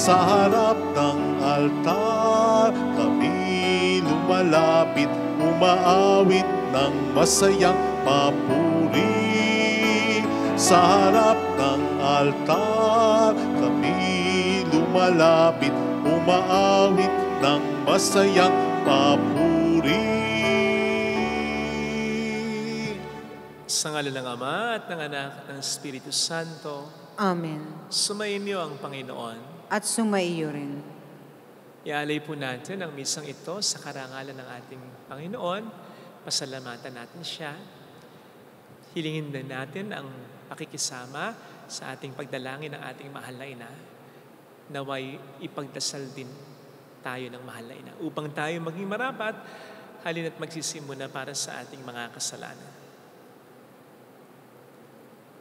Sa harap ng altar, kami lumalapit, umaawit ng masayang papuri. Sa harap ng altar, kami lumalapit, umaawit ng masayang papuri. Sa ngalan ng Ama at ng Anak at ng Espiritu Santo. Amen. Sumainyo ang Panginoon. At sumaiyo rin. Ialay po natin ang misang ito sa karangalan ng ating Panginoon. Pasalamatan natin siya. Hilingin din natin ang pakikisama sa ating pagdalangin ng ating mahal na ina. Naway ipagdasal din tayo ng mahal na ina upang tayo maging marapat, halina't magsisimula para sa ating mga kasalanan.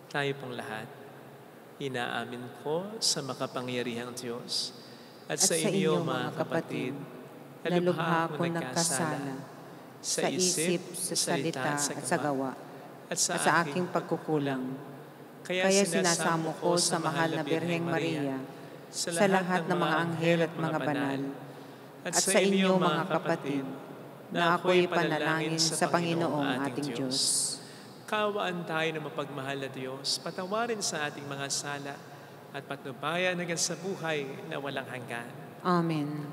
Tayo pong lahat, inaamin ko sa makapangyarihang Diyos at sa inyo mga kapatid, na lubha ko nagkasala sa isip, sa salita, at sa gawa, at sa aking pagkukulang. Kaya sinasamo ko sa mahal na Birheng Maria, sa lahat ng mga anghel at mga banal, at sa inyo mga kapatid, na ako'y panalangin sa Panginoong ating Diyos. Kaawaan tayo ng mapagmahal na Diyos, patawarin sa ating mga sala, at patnubayan hanggang sa buhay na walang hanggan. Amen.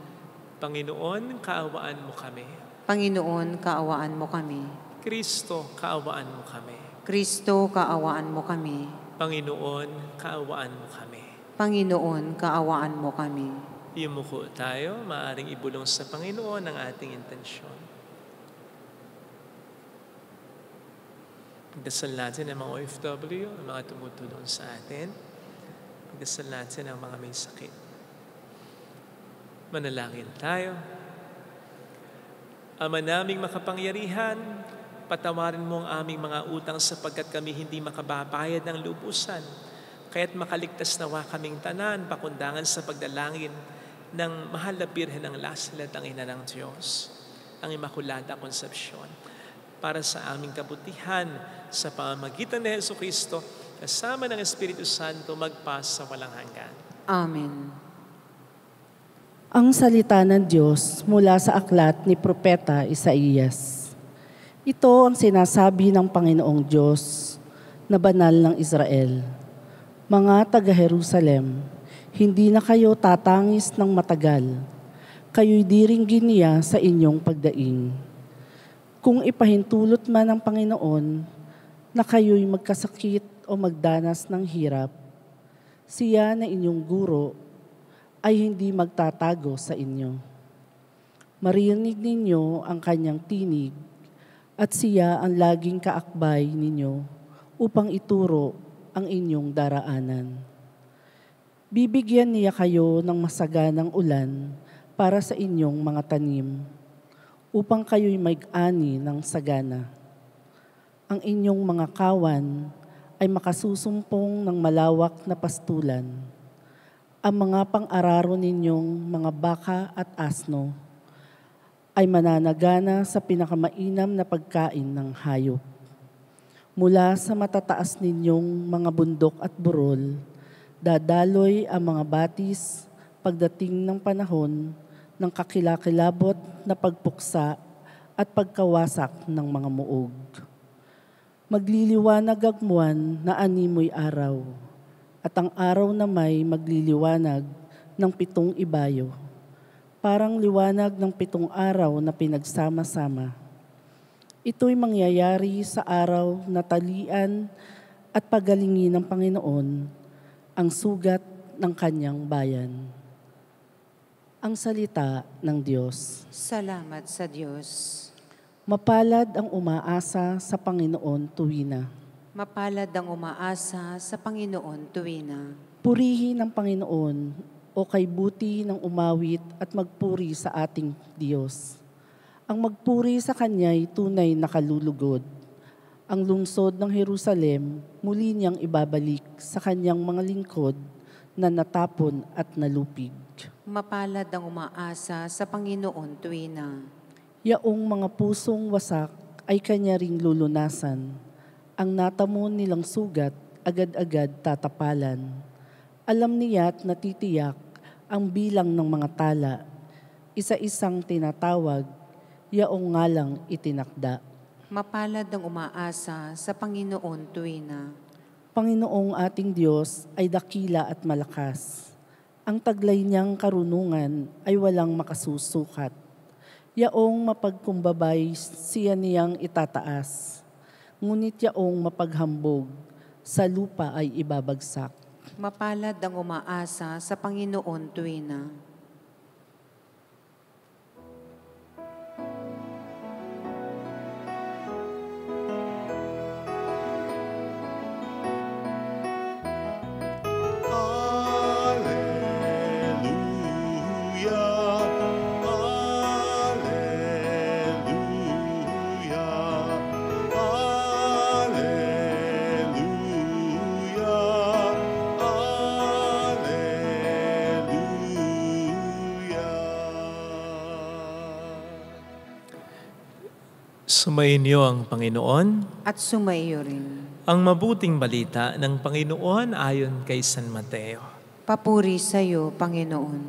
Panginoon, kaawaan mo kami. Panginoon, kaawaan mo kami. Kristo, kaawaan mo kami. Kristo, kaawaan mo kami. Panginoon, kaawaan mo kami. Panginoon, kaawaan mo kami. Yumuko tayo, maaaring ibulong sa Panginoon ang ating intensyon. Pagdasal natin ang mga OFW, ang mga tumutulong sa atin. Pagdasal natin ang mga may sakit. Manalangin tayo. Ama naming makapangyarihan, patawarin mo ang aming mga utang sapagkat kami hindi makababayad ng lubusan. Kaya't makaligtas nawa kaming tanan, pakundangan sa pagdalangin ng mahal na Birhen ng Lasalet, ang Ina ng Diyos, ang Immaculada Concepcion, para sa aming kabutihan sa pamamagitan ni Jesucristo, kasama ng Espiritu Santo, magpas sa walang hanggan. Amen. Ang salita ng Diyos mula sa aklat ni Propeta Isaías. Ito ang sinasabi ng Panginoong Diyos na banal ng Israel. Mga taga-Jerusalem, hindi na kayo tatangis ng matagal. Kayo'y diringgin niya sa inyong pagdaing. Kung ipahintulot man ng Panginoon na kayo'y magkasakit o magdanas ng hirap, siya na inyong guro ay hindi magtatago sa inyo. Marinig ninyo ang kanyang tinig at siya ang laging kaakbay ninyo upang ituro ang inyong daraanan. Bibigyan niya kayo ng masaganang ulan para sa inyong mga tanim, upang kayo'y mag-ani ng sagana. Ang inyong mga kawan ay makasusumpong ng malawak na pastulan. Ang mga pang-araro ninyong mga baka at asno ay mananagana sa pinakamainam na pagkain ng hayop. Mula sa matataas ninyong mga bundok at burol, dadaloy ang mga batis pagdating ng panahon ng kakilakilabot na pagpuksa at pagkawasak ng mga muog. Magliliwanag ang buwan na animoy araw, at ang araw na may magliliwanag ng 7 ibayo, parang liwanag ng 7 araw na pinagsama-sama. Ito'y mangyayari sa araw na talian at pagalingin ng Panginoon ang sugat ng kanyang bayan. Ang salita ng Diyos. Salamat sa Diyos. Mapalad ang umaasa sa Panginoon tuwina. Mapalad ang umaasa sa Panginoon tuwina. Purihin ang Panginoon o kay buti ng umawit at magpuri sa ating Diyos. Ang magpuri sa Kanya'y tunay na kalulugod. Ang lungsod ng Jerusalem muli niyang ibabalik sa Kanyang mga lingkod na natapon at nalupig. Mapalad ang umaasa sa Panginoon tuwina. Yaong mga pusong wasak ay Kanya ring lulunasan. Ang natamo nilang sugat, agad-agad tatapalan. Alam niya't natitiyak ang bilang ng mga tala, isa-isang tinatawag, yaong ngalang itinakda. Mapalad ang umaasa sa Panginoon tuwina. Panginoong ating Diyos ay dakila at malakas. Ang taglay niyang karunungan ay walang makasusukat. Yaong mapagkumbabay siya niyang itataas. Ngunit yaong mapaghambog, sa lupa ay ibabagsak. Mapalad ang umaasa sa Panginoon tuwina. Sumainyo ang Panginoon. At sumaiyo rin. Ang mabuting balita ng Panginoon ayon kay San Mateo. Papuri sa iyo, Panginoon.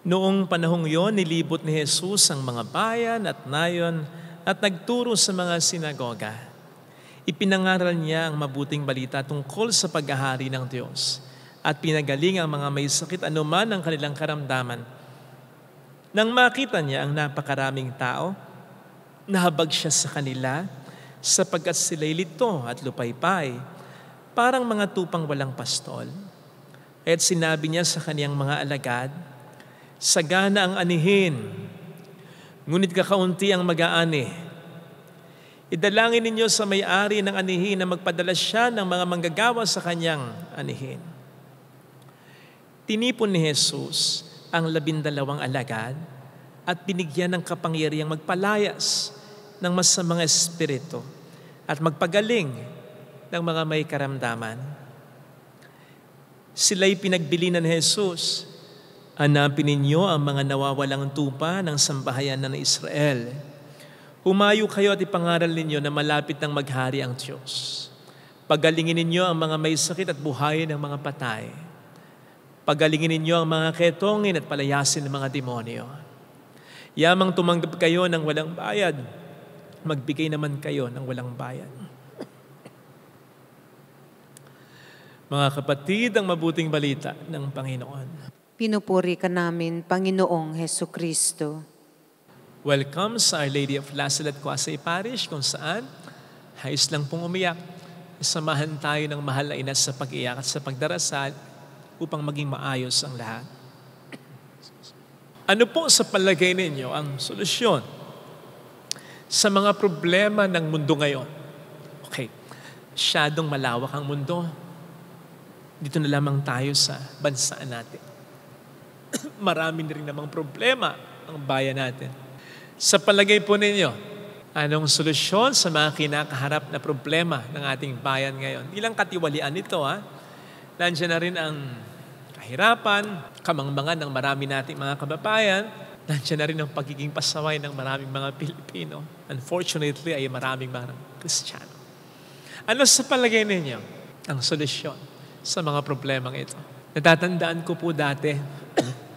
Noong panahong yon, nilibot ni Jesus ang mga bayan at nayon at nagturo sa mga sinagoga. Ipinangaral niya ang mabuting balita tungkol sa paghahari ng Diyos at pinagaling ang mga may sakit anuman ang kanilang karamdaman. Nang makita niya ang napakaraming tao, nahabag siya sa kanila sapagkat sila'y lito at lupaypay, parang mga tupang walang pastol. At sinabi niya sa kaniyang mga alagad, sagana ang anihin, ngunit kakaunti ang mag-aani. Idalangin ninyo sa may-ari ng anihin na magpadala siya ng mga manggagawa sa kanyang anihin. Tinipon ni Jesus ang 12 alagad at binigyan ng kapangyarihang magpalayas ng masamang espiritu at magpagaling ng mga may karamdaman. Sila'y pinagbilinan ni Jesus, hanapin ninyo ang mga nawawalang tupa ng sambahayan ng Israel. Humayo kayo at ipangaral ninyo na malapit ng maghari ang Diyos. Pagalingin ninyo ang mga may sakit at buhayin ang mga patay. Pagalingin ninyo ang mga ketongin at palayasin ng mga demonyo. Yamang tumanggap kayo ng walang bayad, magbigay naman kayo ng walang bayad. Mga kapatid, ang mabuting balita ng Panginoon. Pinupuri ka namin, Panginoong Hesukristo. Welcome sa Our Lady of Lasalle at Quasay Parish, kung saan hayos lang pong umiyak. Samahan tayo ng mahal na ina sa pag-iyak at sa pagdarasal upang maging maayos ang lahat. Ano po sa palagay ninyo ang solusyon sa mga problema ng mundo ngayon? Okay, masyadong malawak ang mundo. Dito na lamang tayo sa bansa natin. Marami na rin namang problema ang bayan natin. Sa palagay po ninyo, anong solusyon sa mga kinakaharap na problema ng ating bayan ngayon? Ilang katiwalian ito, ha? Nandiyan na rin ang kahirapan, kamangmangan ng marami nating mga kababayan. Nandiyan na rin ang pagiging pasaway ng maraming mga Pilipino. Unfortunately, ay maraming mga Kristiyano. Ano sa palagay ninyo ang solusyon sa mga problemang ito? Natatandaan ko po dati,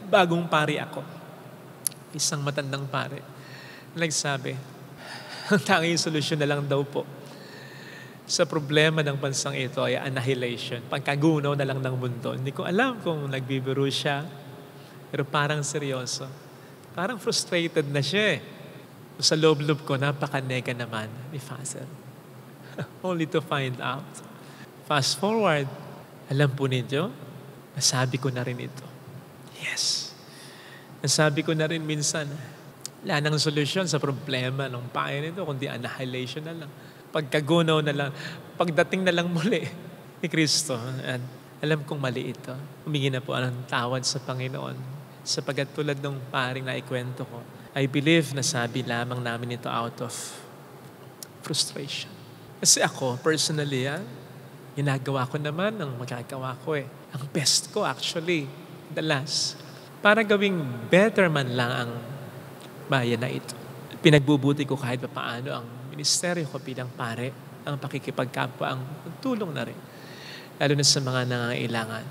bagong pari ako. Isang matandang pari. Nagsabi, ang tanging solusyon na lang daw po sa problema ng bansang ito ay annihilation. Pagkagunaw na lang ng mundo. Hindi ko alam kung nagbibiro siya, pero parang seryoso. Parang frustrated na siya eh. Sa loob-loob ko, napaka-nega naman ni Father. Only to find out. Fast forward, alam po ninyo, nasabi ko na rin ito. Yes. Nasabi ko na rin minsan, wala nang solusyon sa problema ng bayan ito, kundi annihilation na lang. Pagkagunaw na lang, pagdating na lang muli ni Kristo. And alam kong mali ito. Humingi na po ang tawad sa Panginoon. Sapagat tulad ng paring na ikwento ko, I believe na sabi lamang namin ito out of frustration. Kasi ako, personally, ginagawa ko naman ang magagawa ko eh. Ang best ko actually, the last. Para gawing better man lang ang bayan na ito. Pinagbubuti ko kahit pa paano ang ministeryo ko bilang pare, ang pakikipagkapwa, ang tulong na rin. Lalo na sa mga nangangailangan.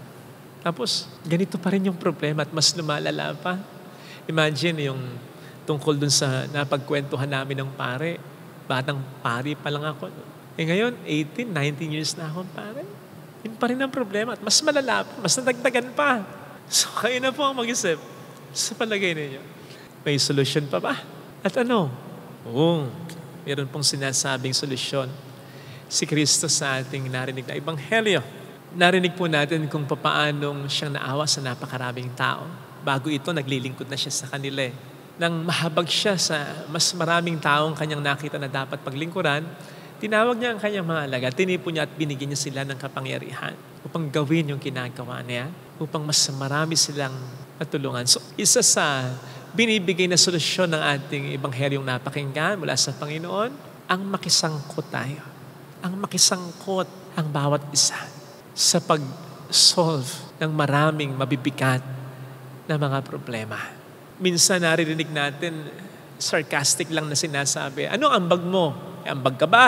Tapos, ganito pa rin yung problema at mas lumalala pa. Imagine yung tungkol dun sa napagkwentuhan namin ng pare. Batang pari pa lang ako. Ngayon, 18, 19 years na akong pare. Yun pa rin ang problema at mas malala pa, mas nadagdagan pa. So, kayo na po ang mag-isip sa palagay ninyo. May solusyon pa ba? At ano? Oo, meron pong sinasabing solusyon. Si Kristo sa ating narinig na Ebanghelyo. Narinig po natin kung papaanong siyang naawa sa napakaraming tao. Bago ito, naglilingkod na siya sa kanila. Nang mahabag siya sa mas maraming taong kanyang nakita na dapat paglingkuran, tinawag niya ang kanyang mga alagad, tinipon niya at binigyan niya sila ng kapangyarihan upang gawin yung ginagawa niya, upang mas marami silang matulungan. So, isa sa binibigay na solusyon ng ating Ebanghelyong napakinggan mula sa Panginoon, ang makisangkot tayo. Ang makisangkot ang bawat isa sa pag-solve ng maraming mabibigat na mga problema. Minsan naririnig natin, sarcastic lang na sinasabi, ano ambag mo? Ambag ka ba?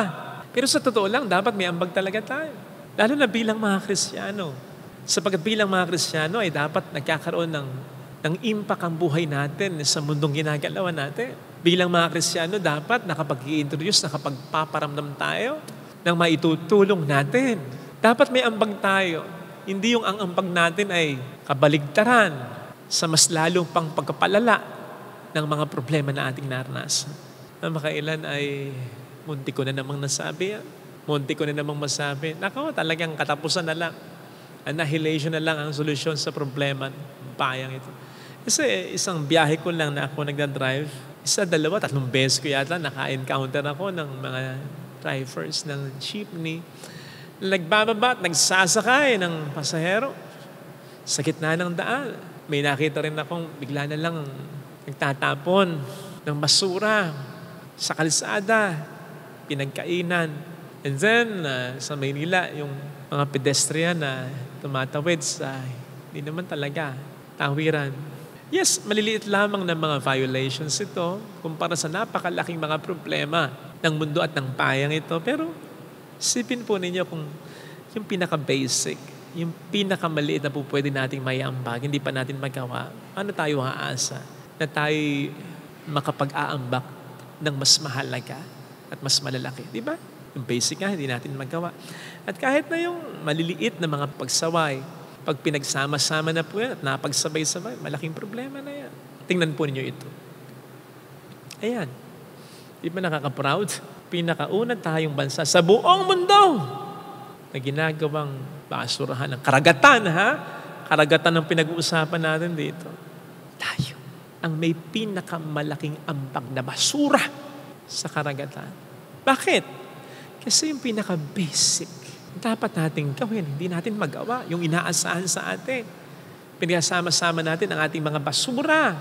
Pero sa totoo lang, dapat may ambag talaga tayo. Lalo na bilang mga Kristiyano. Sapagkat bilang mga Kristiyano ay dapat nagkakaroon ng impact ang buhay natin sa mundong ginagalawan natin. Bilang mga Kristiyano, dapat nakapag-i-introduce, nakapagpaparamdam tayo ng maitutulong natin. Dapat may ambag tayo. Hindi yung ang ambag natin ay kabaligtaran sa mas lalong pang pagkapalala ng mga problema na ating naranasan. Na makailan ay munti ko na namang nasabi. Munti ko na namang masabi. Nako, talagang katapusan na lang. Annihilation na lang ang solusyon sa problema ng bayang ito. Kasi isang biyahe ko lang na ako nagdadrive. Isa, dalawa, 3 beses ko yata naka-encounter ako ng mga drivers ng jeepney. Nagbababa at nagsasakay ng pasahero sa gitna ng daan. May nakita rin akong bigla na lang nagtatapon ng basura sa kalsada, pinagkainan. And then, sa Maynila, yung mga pedestrian na tumatawid sa, hindi naman talaga, tawiran. Yes, maliliit lamang ng mga violations ito kumpara sa napakalaking mga problema ng mundo at ng bayang ito. Pero, sipin po ninyo kung yung pinaka-basic, yung pinakamaliit na po pwede nating maiambag, hindi pa natin magawa, ano tayo haasa na tayo makapag-aambak ng mas mahalaga at mas malalaki. Di ba? Yung basic nga, hindi natin magawa. At kahit na yung maliliit na mga pagsaway, pag pinagsama-sama na po yan at napagsabay-sabay, malaking problema na yan. Tingnan po ninyo ito. Ayan. Di ba nakaka-proud? Pinakauna tayong bansa sa buong mundo na ginagawang basurahan ng karagatan, ha? Karagatan ang pinag-uusapan natin dito. Tayo ang may pinakamalaking ambag na basura sa karagatan. Bakit? Kasi yung pinaka-basic, dapat natin gawin, hindi natin magawa. Yung inaasahan sa atin. Pinasama-sama natin ang ating mga basura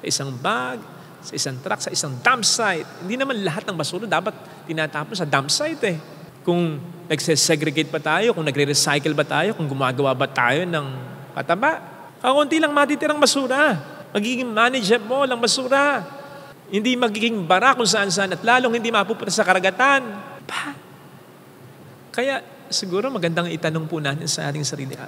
sa isang bag, sa isang truck, sa isang dump site. Hindi naman lahat ng basura dapat tinatapon sa dump site. Kung nagsesegregate ba tayo, kung nagre-recycle ba tayo, kung gumagawa ba tayo ng pataba. Kakunti lang matitirang basura. Magiging manageable ang basura. Hindi magiging bara kung saan-saan at lalong hindi mapupunta sa karagatan. Kaya siguro magandang itanong po natin sa ating sarili,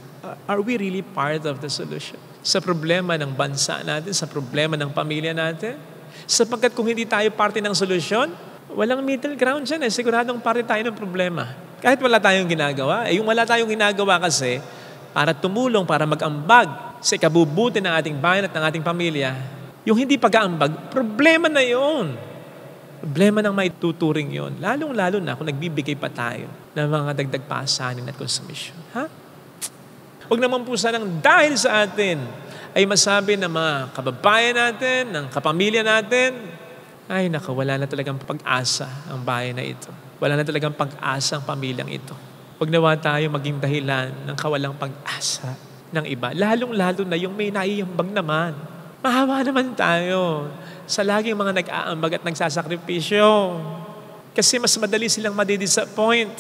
are we really part of the solution? Sa problema ng bansa natin, sa problema ng pamilya natin? Sapagkat kung hindi tayo parte ng solusyon, walang middle ground dyan. Siguradong parte tayo ng problema. Kahit wala tayong ginagawa, yung wala tayong ginagawa kasi para tumulong, para mag-ambag sa ikabubuti ng ating bayan at ng ating pamilya, yung hindi pag-aambag, problema na yun. Problema ng may tuturing yun. Lalong-lalo na kung nagbibigay pa tayo ng mga dagdag pasanin at konsumisyon. Ha? Huwag naman po sanang dahil sa atin ay masabi ng mga kababayan natin, ng kapamilya natin, ay naku, wala na talagang pag-asa ang bayan na ito. Wala na talagang pag-asa ang pamilyang ito. Huwag nawa tayo maging dahilan ng kawalang pag-asa ng iba. Lalong-lalo na yung may naiambag naman. Mahawa naman tayo sa laging mga nag-aambag at nagsasakripisyo. Kasi mas madali silang madidisappoint.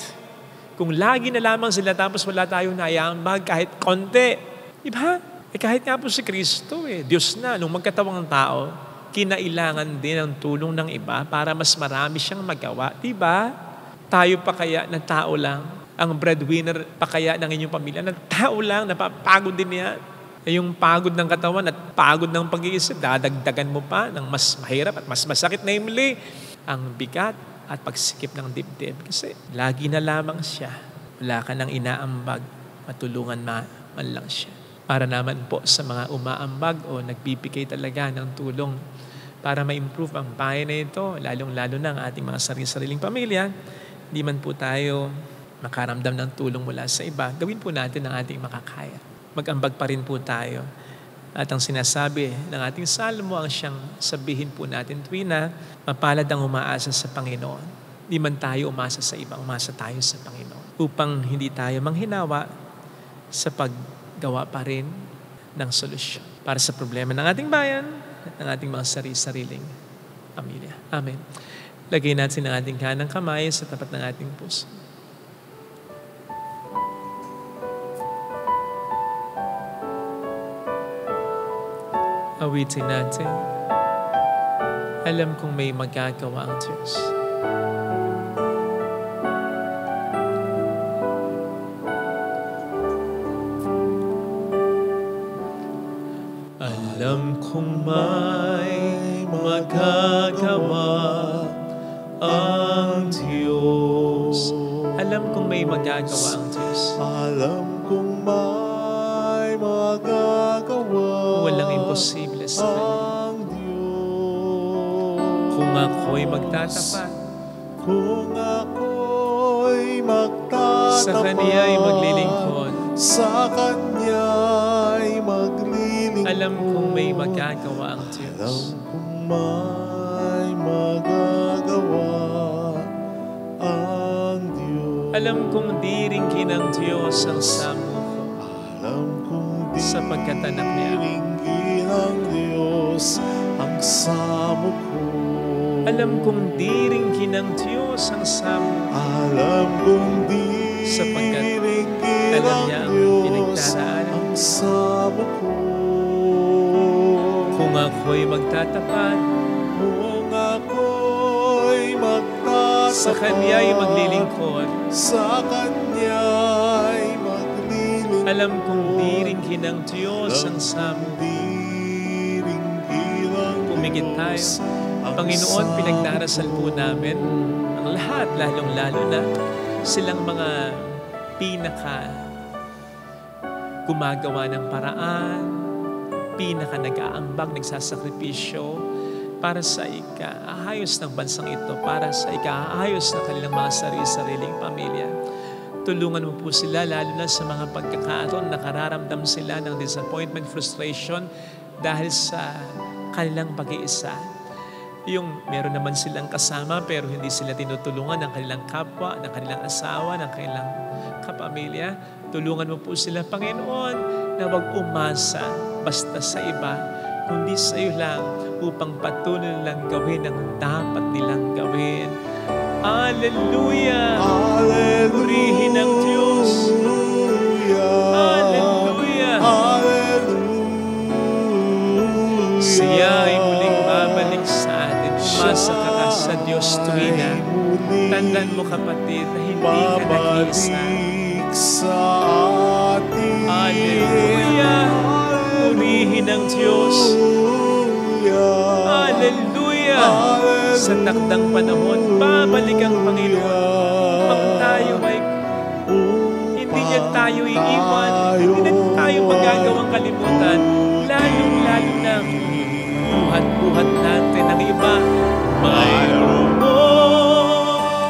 Kung lagi na lamang sila tapos wala tayong naiambag kahit konti. Diba? Kahit nga po si Kristo, Diyos na, nung magkatawang tao, kinailangan din ang tulong ng iba para mas marami siyang magawa. Diba? Tayo pa kaya na tao lang ang breadwinner pa kaya ng inyong pamilya, na tao lang, napapagod din yan. Yung pagod ng katawan at pagod ng pag-iisip, dadagdagan mo pa ng mas mahirap at mas masakit, namely, ang bigat at pagsikip ng dibdib. Kasi lagi na lamang siya. Wala ka nang inaambag, matulungan man lang siya. Para naman po sa mga umaambag o nagbibigay talaga ng tulong para ma-improve ang bahay na ito, lalong-lalo na ang ating mga sarili-sariling pamilya, hindi man po tayo makaramdam ng tulong mula sa iba, gawin po natin ang ating makakaya. Mag-ambag pa rin po tayo. At ang sinasabi ng ating salmo, ang siyang sabihin po natin tuwina, mapalad ang umaasa sa Panginoon. Di man tayo umasa sa iba, umasa tayo sa Panginoon. Upang hindi tayo manghinawa sa paggawa pa rin ng solusyon para sa problema ng ating bayan at ng ating mga sarili-sariling pamilya. Amen. Lagay natin ang ating kanang kamay sa tapat ng ating puso. Awitin natin. Alam kong may magagawa ang Diyos. Alam kong may magagawa ang Diyos. Alam kong may magagawa ang Diyos. Alam kong may magagawa Walang imposible sa Kanya. ang Diyos. Kung ako'y magtatapat, Kung ako'y magtatapat, sa Kaniya'y maglilingkod, sa Kanya'y maglilingkod. alam kong may magagawa ang Alam Diyos. kong may magagawa ang Diyos. Alam kong diringkin ng Diyos ang samo ko, Alam kong sapagkat anak niya ako. diringgin ng Diyos ang samo ko. Alam kong diringkin ng Diyos ang samo ko, Alam kong sapagkat diringgin alam ng niya ang Diyos pinagdaraanan ang samo ko. kung ako'y magtatapat, Kung ako'y magtatapat, sa Kaniya'y maglilingkod, sa Kanya'y maglilingkod. alam kong diringkin ng Diyos ang samo ko. Diringgin ng Pumigit tayo. Diyos ang Panginoon, samo pinagdarasal po namin ang lahat, lalong-lalo na silang mga pinaka gumagawa ng paraan, pinaka nag-aambag, nagsasakripisyo para sa ikaayos ng bansang ito, para sa ikaayos ng kanilang mga sarili-sariling pamilya. Tulungan mo po sila, lalo na sa mga pagkakataon nakararamdam sila ng disappointment, frustration dahil sa kanilang pag-iisa. Yung meron naman silang kasama pero hindi sila tinutulungan ng kanilang kapwa, ng kanilang asawa, ng kanilang kapamilya. Tulungan mo po sila, Panginoon, na wag umasa basta sa iba, kundi sa iyo lang upang patuloy nilang gawin ang dapat nilang gawin. Hallelujah! Purihin ang Diyos! Hallelujah! Siya ay muling babalik sa atin. Umasa ka sa Diyos tuwina. Tandaan mo, kapatid, na hindi ka nag-iisa. sa atin. Hallelujah! Purihin ang Diyos. Hallelujah! Sa takdang panahon, babalik ang Panginoon upang tayo ay hindi niya tayo iiwan, hindi niya tayo magagawang kalimutan, lalong-lalo na buhat-buhat natin ang iba. Mayroon mo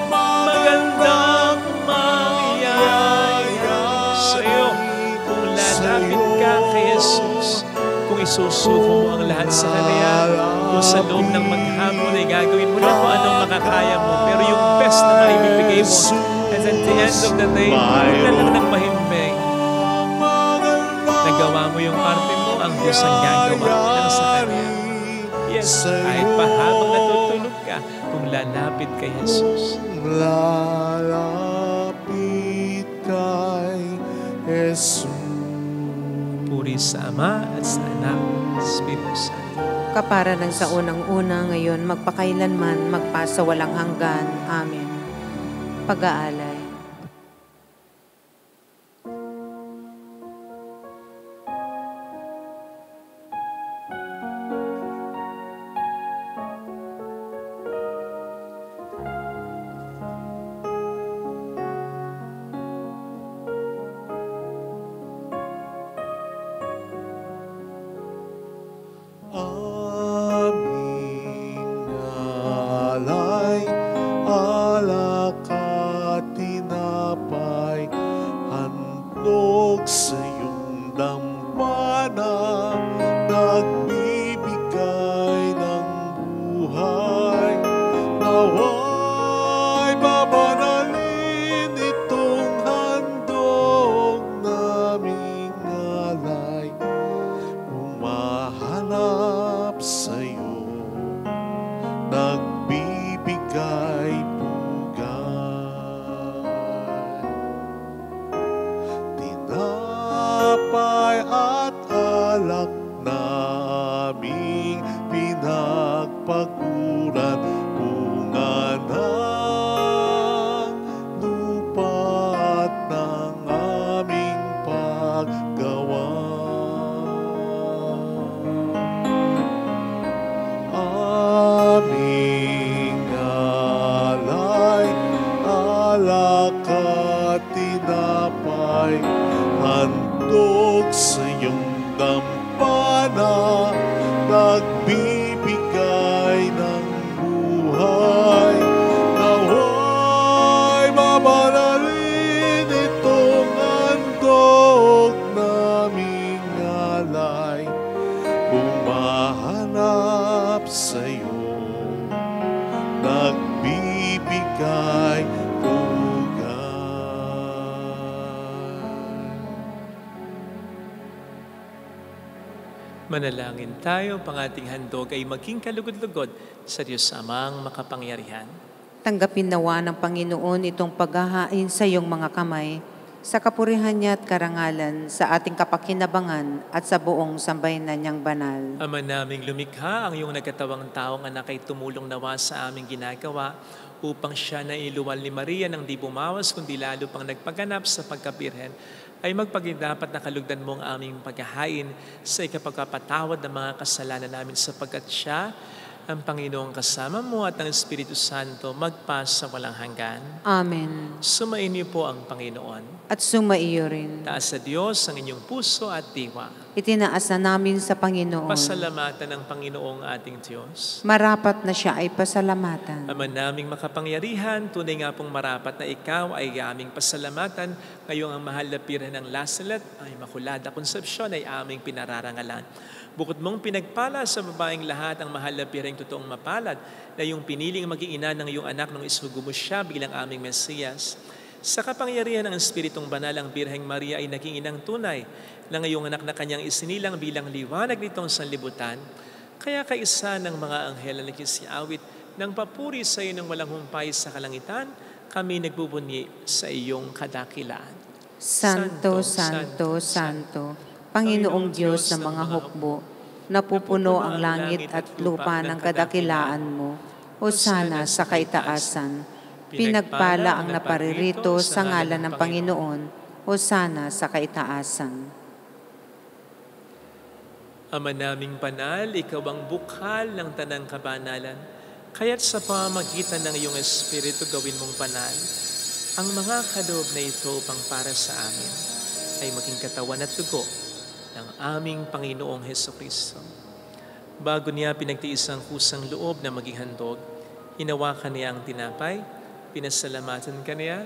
magandang mangyayari sa iyo kung lalapit ka kay Jesus, kung isusuko mo ang lahat sa Kanya, kung sa loob ng maghapon ay gagawin mo na kung anong makakaya mo, pero yung best na maibibigay mo, at at the end of the day, huwag na lang ng mahimbing. Nagawa mo yung parte mo, ang Diyos ang gagawa lang sa Kanya. Yes, kahit pa habang natutulog ka, kung lalapit kay Jesus. Lalapit kay Jesus. Puri sa Ama at sa Anak at sa Espiritu Santo. Kaparanan sa unang-una, ngayon, magpakailanman, magpasawalang hanggan. Amen. Pag-aalay. nagbibigay pugay. Manalangin tayo, pang ating handog ay maging kalugod-lugod sa Diyos Amang makapangyarihan. Tanggapin nawa ng Panginoon itong paghahain sa iyong mga kamay, sa kapurihan niya at karangalan, sa ating kapakinabangan at sa buong sambayanan niyang banal. Ama naming lumikha, ang iyong nagkatawang taong anak ay tumulong nawa sa aming ginagawa upang siya na iluwal ni Maria nang di bumawas kundi lalo pang nagpaganap sa pagkabirhen, ay magpagindapat na kalugdan mo ang aming paghahain sa ikapagpapatawad ng mga kasalanan namin sapagkat siya ang Panginoong kasama mo at ang Espiritu Santo magpa sa walang hanggan. Amen. Sumain niyo po ang Panginoon. At sumaiyo rin. Taas sa Diyos ang inyong puso at diwa. Itinaas na namin sa Panginoon. Pasalamatan ng Panginoong ating Diyos. Marapat na siya ay pasalamatan. Ama naming makapangyarihan, tunay nga pong marapat na ikaw ay aming pasalamatan. Ngayong ang mahal na pirhan ng Lasalet ay Makulada Konsepsyon ay aming pinararangalan. Bukod mong pinagpala sa babaeng lahat ang mahal na pirang totoong mapalad na iyong piniling maging ina ng iyong anak nung isugo mo siya bilang aming Mesiyas. Sa kapangyarihan ng Espiritong Banal, ang Birheng Maria ay naging inang tunay na ngayong anak na kanyang isinilang bilang liwanag nitong sanlibutan. Kaya kaisa ng mga anghel na nagsisiawit ng papuri sa iyo ng walang humpay sa kalangitan, kami nagbubunyi sa iyong kadakilaan. Santo, Santo, Santo, Panginoong Diyos ng mga hukbo, napupuno ang langit at lupa ng kadakilaan mo. Hosana sa kaitaasan. Pinagpala ang naparirito sa ngalan ng Panginoon. Hosana sa kaitaasan. Ama naming banal, ikaw ang bukhal ng tanang kabanalan. Kaya't sa pamamagitan ng iyong Espiritu gawin mong banal. Ang mga kaloob na ito upang para sa amin ay maging katawan at dugo ng aming Panginoong Hesukristo. Bago niya pinagtiis ang kusang loob na maging handog, hinawakan niya ang tinapay, pinasalamatan ka niya,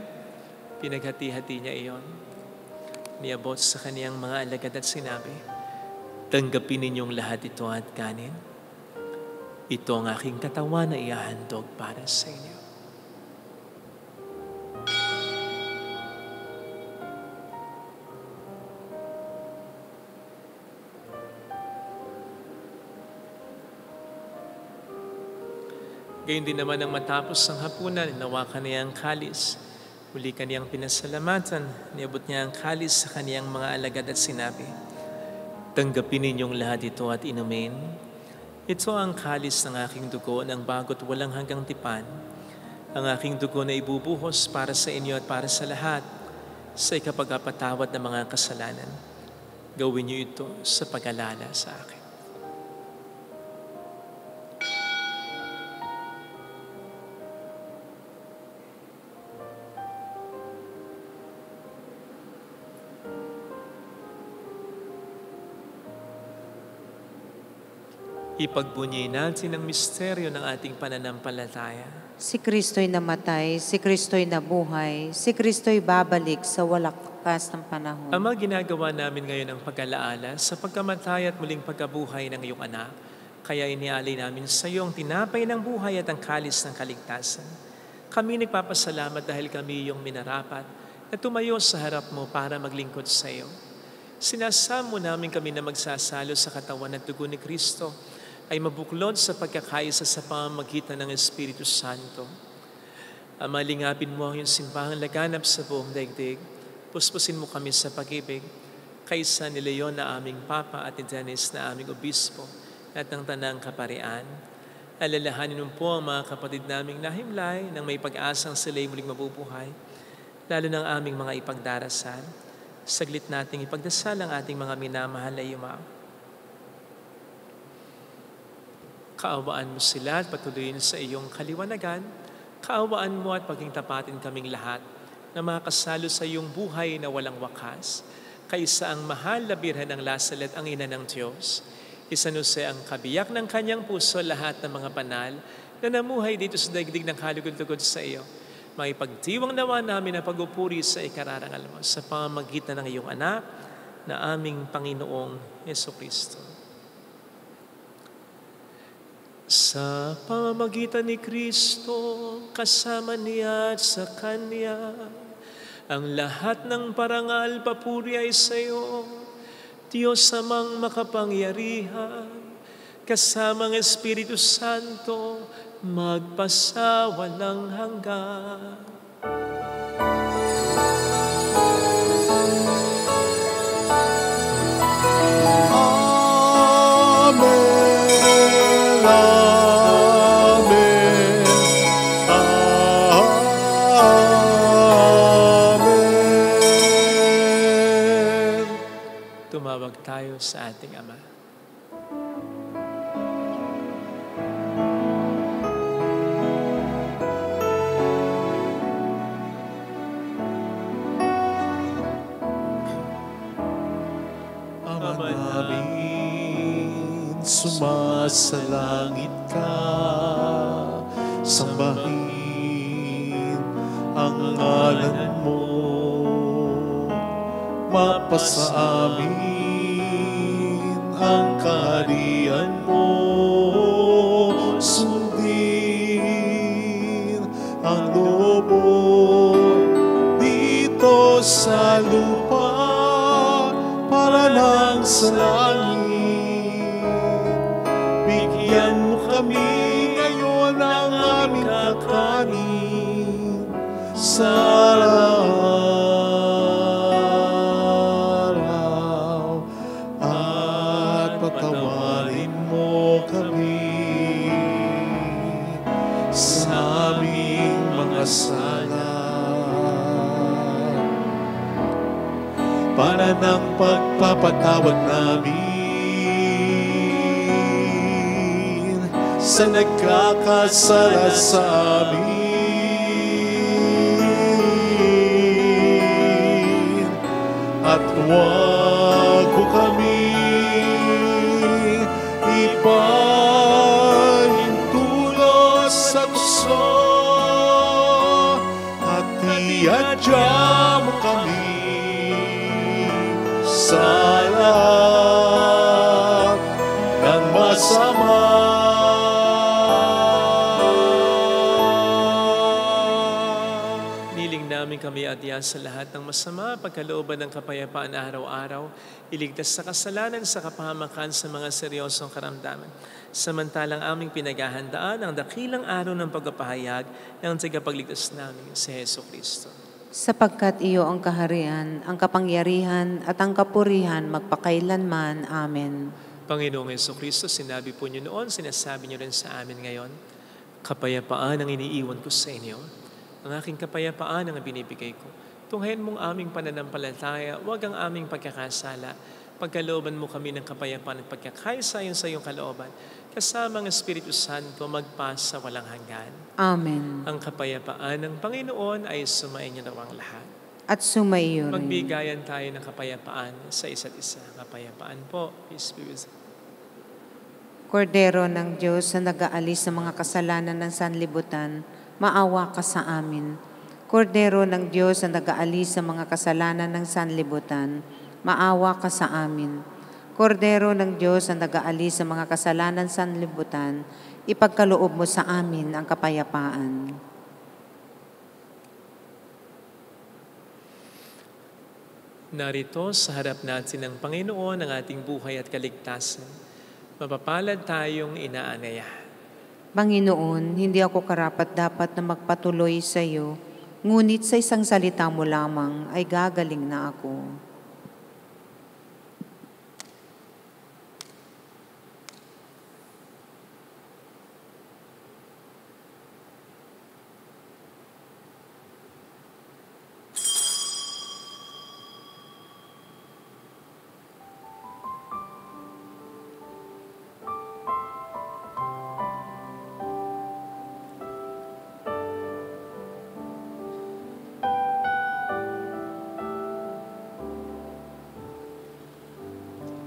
pinaghati-hati niya iyon. Niabot sa kaniyang mga alagad at sinabi, tanggapin ninyong lahat ito at kanin. Ito ang aking katawan na ihahandog para sa inyo. Gayun din naman ang matapos ang hapunan, nawakan niya ang kalis. Muli kaniyang pinasalamatan, niabot niya ang kalis sa kaniyang mga alagad at sinabi, tanggapin ninyong lahat ito at inumin. Ito ang kalis ng aking dugo ng bago't walang hanggang tipan. Ang aking dugo na ibubuhos para sa inyo at para sa lahat sa ikapagpapatawad ng mga kasalanan. Gawin niyo ito sa pag-alala sa akin. Ipagbunyi natin ang misteryo ng ating pananampalataya. Si Kristo'y namatay, si Kristo'y nabuhay, si Kristo'y babalik sa wakas ng panahon. Ama, ginagawa namin ngayon ang pag-alaala sa pagkamatay at muling pagkabuhay ng iyong anak. Kaya inialay namin sa iyo ang tinapay ng buhay at ang kalis ng kaligtasan. Kami nagpapasalamat dahil kami iyong minarapat na tumayo sa harap mo para maglingkod sa iyo. Sinasamo namin kami na magsasalo sa katawan at dugo ni Kristo ay mabuklod sa pagkakaisa sa pamamagitan ng Espiritu Santo. Ama, lingapin mo ang iyong simbahang laganap sa buong daigdig. Puspusin mo kami sa pag-ibig, kaysa ni Leon na aming Papa at ni Dennis na aming Obispo at ng Tanang Kaparian. Alalahanin mo po ang mga kapatid naming nahimlay nang may pag-asang sila'y muling mabubuhay, lalo ng aming mga ipagdarasal. Saglit nating ipagdasal ang ating mga minamahal na yumaw. Kaawaan mo sila at patuloyin sa iyong kaliwanagan. Kaawaan mo at paging tapatin kaming lahat na makasalo sa iyong buhay na walang wakas. Kaisa ang mahal na Birhen ng Lasalet, ang ina ng Diyos. Isanuse ang kabiyak ng kanyang puso lahat ng mga banal na namuhay dito sa daigdig ng kalugod-lugod sa iyo. Maipagdiwang nawa namin ang pag-upuri sa ikararangal mo sa pamamagitan ng iyong anak na aming Panginoong Hesukristo. Sa pamamagitan ni Kristo, kasama niya at sa Kanya, ang lahat ng parangal papuri ay sa iyo, Diyos amang makapangyarihan, kasama ng Espiritu Santo, magpasawalang hanggan. Tumawag tayo sa ating Ama. Ama namin, sumasalangit ka, sambahin ang ngalan mo, mapasa amin ang kaharian mo, sundin ang loob mo dito sa lupa para lang sa langit. Bigyan mo kami ngayon ng aming kakanin sa araw, at patawarin mo kami sa aming mga sala, para ng pagpapatawad namin sa nagkakasala sa amin. At huwag mo kami ipahintulot sa tukso, at iadya mo kami sa lahat ng masama. Niling namin kami adya sa lahat ng masama, pagkalooban ng kapayapaan araw-araw, iligtas sa kasalanan, sa kapahamakan, sa mga seryosong karamdaman. Samantalang aming pinaghahandaan ang dakilang araw ng pagpapahayag ng tagapagligtas namin, si Jesucristo. Sapagkat iyo ang kaharian, ang kapangyarihan at ang kapurihan magpakailanman. Amen. Panginoong Jesucristo, sinabi po niyo noon, sinasabi niyo rin sa amin ngayon, kapayapaan ang iniiwan ko sa inyo. Ang aking kapayapaan ang binibigay ko. Tunghayan mong aming pananampalataya, huwag ang aming pagkakasala. Pagkalooban mo kami ng kapayapaan at pagkakaisa sa iyong kalooban, kasama ang Espiritu Santo magpasa walang hanggan. Amen. Ang kapayapaan ng Panginoon ay sumainyo nawang lahat. At sumaiyo rin. Magbigayan tayo ng kapayapaan sa isa't isa. Kapayapaan po. Peace be with you. Kordero ng Diyos na nag-aalis sa mga kasalanan ng sanlibutan, maawa ka sa amin. Kordero ng Diyos na nag-aalis sa mga kasalanan ng sanlibutan, maawa ka sa amin. Kordero ng Diyos na nag-aalis sa mga kasalanan sa sanlibutan, ipagkaloob mo sa amin ang kapayapaan. Narito sa harap natin ng Panginoon ang ating buhay at kaligtasan. Mapapalad tayong inaanaya. Panginoon, hindi ako karapat-dapat na magpatuloy sa iyo, ngunit sa isang salita mo lamang ay gagaling na ako.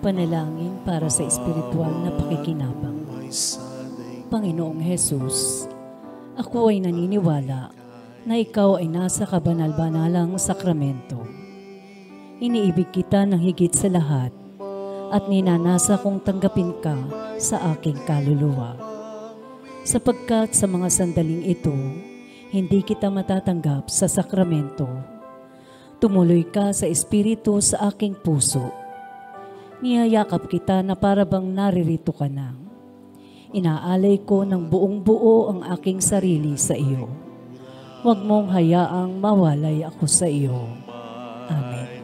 Panalangin para sa espiritual na pakikinabang. Panginoong Hesus, ako ay naniniwala na ikaw ay nasa kabanal-banalang sakramento. Iniibig kita ng higit sa lahat at ninanasa kong tanggapin ka sa aking kaluluwa. sapagkat sa mga sandaling ito, hindi kita matatanggap sa sakramento. Tumuloy ka sa Espiritu sa aking puso. Niyayakap kita na para bang naririto ka na. Inaalay ko ng buong buo ang aking sarili sa iyo. Huwag mong hayaang mawalay ako sa iyo. Amen.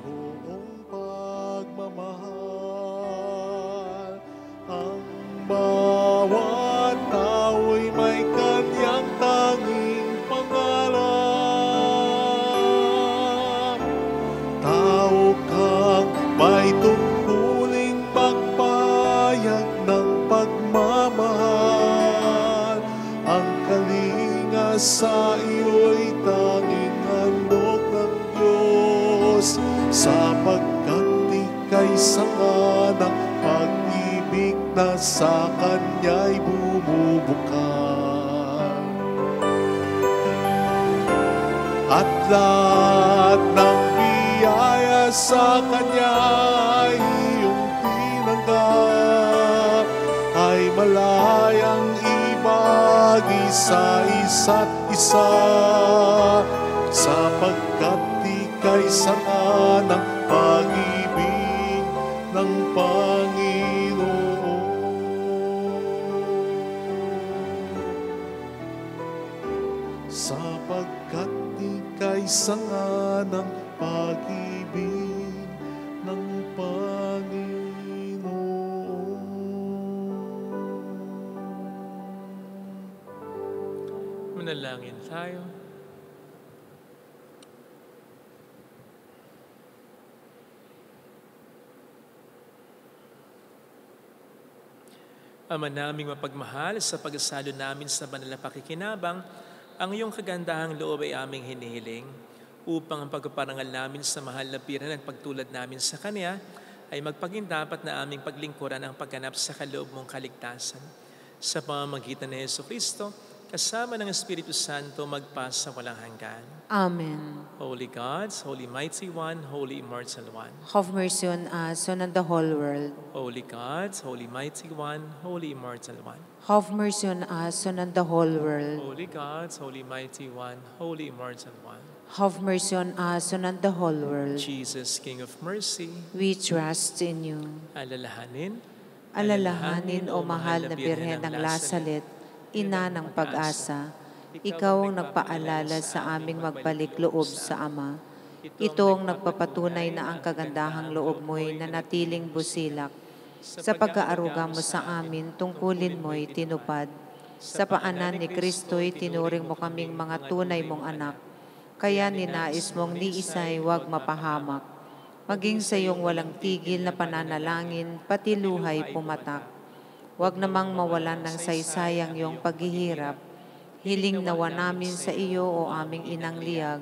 Ang bawat tao'y may kanyang tanging pangarap. Tao kang may tungkuling pagpayag ng pagmamahal. Ang kalinga sa iyo'y tanging handog ng Diyos, sapagkat ika'y sanga ng pag-ibig na sa Kanya'y bumubukal. At lahat ng biyaya sa Kanya'y iyong tinanggap, ay malayang ibagi sa isa't isa, sapagkat ika'y sanga ng pag-ibig ng Panginoon. Sapagkat ika'y sanga ng pag-ibig ng Panginoon. Manalangin tayo. Ama naming mapagmahal, sa pagsalo namin sa banal na pakikinabang, ang iyong kagandahang loob ay aming hinihiling upang ang pagpaparangal namin sa mahal na pira at pagtulad namin sa Kanya ay magpagindapat na aming paglingkuran ang pagganap sa kaloob mong kaligtasan. Sa pamamagitan ni Jesucristo, kasama ng Espiritu Santo, magpasa walang hanggan. Amen. Holy God, Holy Mighty One, Holy Immortal One. Have mercy on us and on the whole world. Holy God, Holy Mighty One, Holy Immortal One. Have mercy on us and on the whole world. Holy God, Holy Mighty One, Holy Immortal One. Have mercy on us and on the whole world. Jesus, King of Mercy, We trust in you. alalahanin, Alalahanin, O mahal na Birhen ng Lasalet, Ina ng pag-asa, ikaw ang nagpaalala sa aming magbalik loob sa Ama. Ito ang nagpapatunay na ang kagandahang loob mo'y nanatiling busilak. Sa pag-aaruga mo sa amin, tungkulin mo'y tinupad. Sa paanan ni Kristo'y tinuring mo kaming mga tunay mong anak. Kaya ninais mong ni isa'y huwag mapahamak. Maging sa iyong walang tigil na pananalangin, pati luhay pumatak. Huwag namang mawalan ng saysayang iyong paghihirap. Hiling nawa namin sa iyo, O aming inang liyag,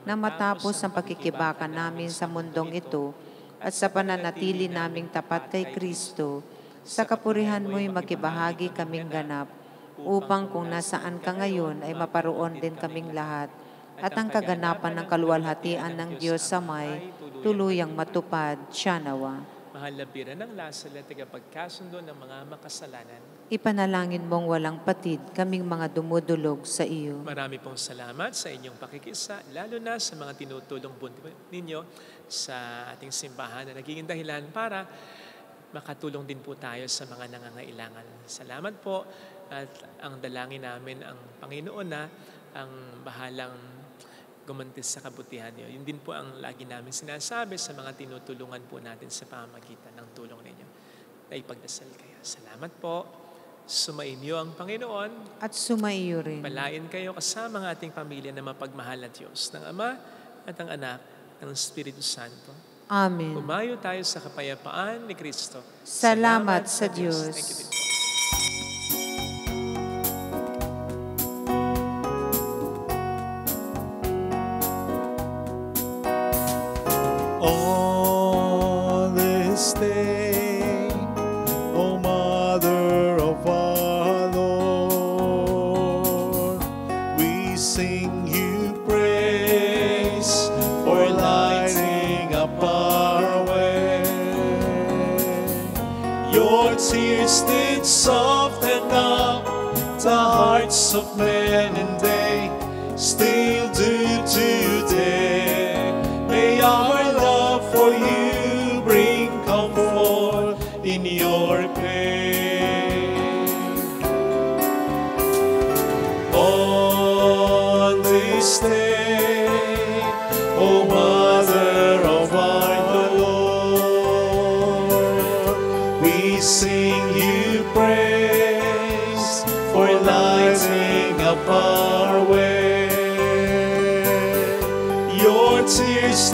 na matapos ang pakikibakan namin sa mundong ito at sa pananatili naming tapat kay Kristo, sa kapurihan mo'y makibahagi kaming ganap, upang kung nasaan ka ngayon ay maparoon din kaming lahat, at ang kaganapan ng kaluwalhatian ng Diyos sa may tuluyang matupad, siya nawa. mahal na Bira ng Lasalet, tagapagkasundo ng mga makasalanan. Ipanalangin mong walang patid kaming mga dumudulog sa iyo. Marami pong salamat sa inyong pakikisa, lalo na sa mga tinutulong ninyo sa ating simbahan na nagiging dahilan para makatulong din po tayo sa mga nangangailangan. Salamat po, at ang dalangin namin ang Panginoon na ang bahalang gumantis sa kabutihan niyo. Yun din po ang lagi namin sinasabi sa mga tinutulungan po natin sa pamamagitan ng tulong ninyo. Na ipagdasal kayo. Salamat po. Sumainyo ang Panginoon. At sumaiyo rin. Palain kayo kasama ng ating pamilya na mapagmahal na Diyos, ng Ama at ng Anak, ng Espiritu Santo. Amen. Umayo tayo sa kapayapaan ni Kristo. Salamat sa Diyos. Thank you din. On this day, O Mother of our Lord, we sing you praise for lighting up our way. Your tears did soften up the hearts of men and they still do today. May our love for you bring comfort in your pain. On this day, O Mother of our Lord, we sing you praise for lighting up our way. Your tears